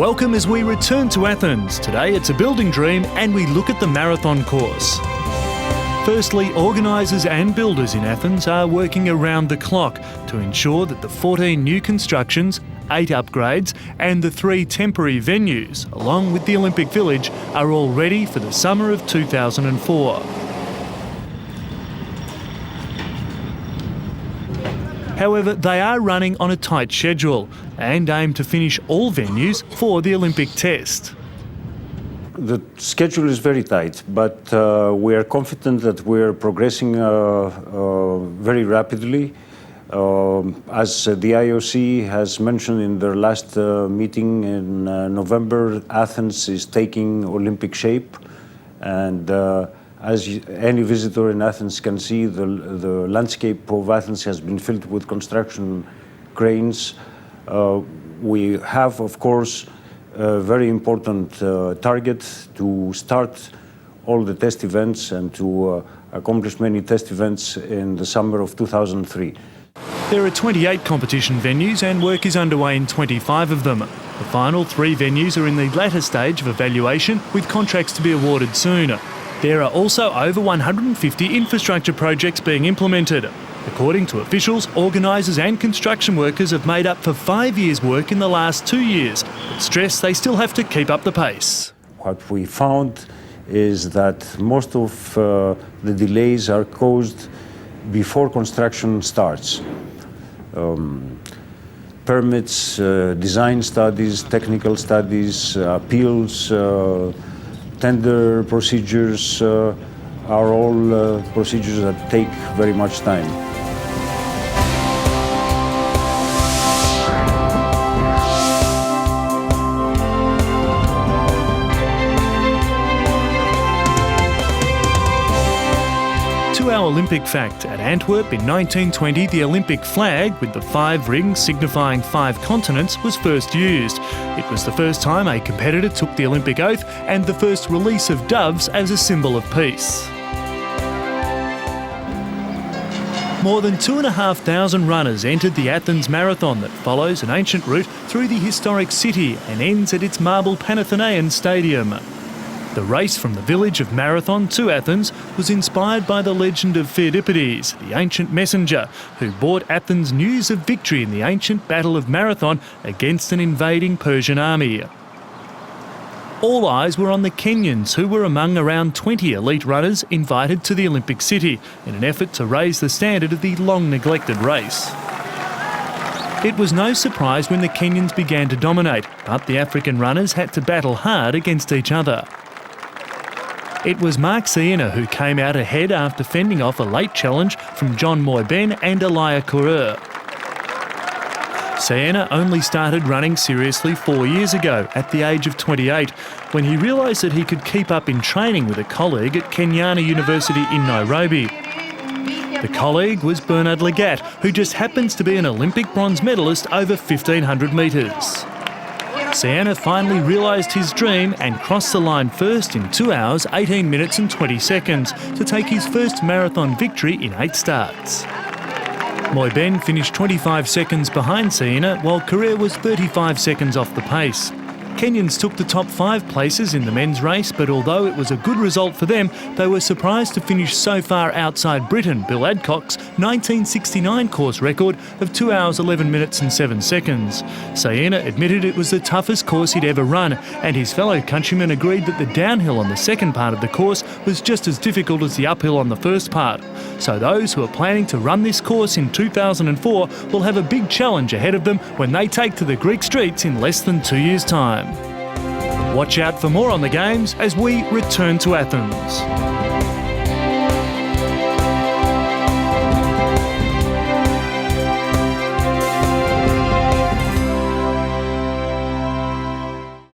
Welcome as we return to Athens. Today it's a building dream and we look at the marathon course. Firstly, organisers and builders in Athens are working around the clock to ensure that the 14 new constructions, 8 upgrades and the 3 temporary venues, along with the Olympic Village, are all ready for the summer of 2004. However, they are running on a tight schedule and aim to finish all venues for the Olympic test. The schedule is very tight, but we are confident that we are progressing very rapidly. As the IOC has mentioned in their last meeting in November, Athens is taking Olympic shape, and as any visitor in Athens can see, the landscape of Athens has been filled with construction cranes. We have, of course, a very important target to start all the test events and to accomplish many test events in the summer of 2003. There are 28 competition venues and work is underway in 25 of them. The final 3 venues are in the latter stage of evaluation, with contracts to be awarded soon. There are also over 150 infrastructure projects being implemented. According to officials, organisers and construction workers have made up for 5 years' work in the last 2 years, but stress they still have to keep up the pace. What we found is that most of the delays are caused before construction starts. Permits, design studies, technical studies, appeals, tender procedures are all procedures that take very much time. Our Olympic fact: at Antwerp in 1920, the Olympic flag with the 5 rings signifying 5 continents was first used. It was the first time a competitor took the Olympic oath and the first release of doves as a symbol of peace. More than 2,500 runners entered the Athens Marathon that follows an ancient route through the historic city and ends at its marble Panathenaian Stadium. The race from the village of Marathon to Athens was inspired by the legend of Pheidippides, the ancient messenger, who brought Athens news of victory in the ancient Battle of Marathon against an invading Persian army. All eyes were on the Kenyans, who were among around 20 elite runners invited to the Olympic city in an effort to raise the standard of the long-neglected race. It was no surprise when the Kenyans began to dominate, but the African runners had to battle hard against each other. It was Mark Siena who came out ahead after fending off a late challenge from John Moyben and Elia Courer. Siena only started running seriously 4 years ago, at the age of 28, when he realised that he could keep up in training with a colleague at Kenyatta University in Nairobi. The colleague was Bernard Lagat, who just happens to be an Olympic bronze medalist over 1,500 metres. Siena finally realised his dream and crossed the line first in 2 hours, 18 minutes and 20 seconds to take his first marathon victory in 8 starts. Moyben finished 25 seconds behind Siena, while Courer was 35 seconds off the pace. Kenyans took the top 5 places in the men's race, but although it was a good result for them, they were surprised to finish so far outside Britain Bill Adcock's 1969 course record of 2 hours 11 minutes and 7 seconds. Siena admitted it was the toughest course he'd ever run, and his fellow countrymen agreed that the downhill on the second part of the course was just as difficult as the uphill on the first part. So those who are planning to run this course in 2004 will have a big challenge ahead of them when they take to the Greek streets in less than 2 years' time. Watch out for more on the Games as we return to Athens.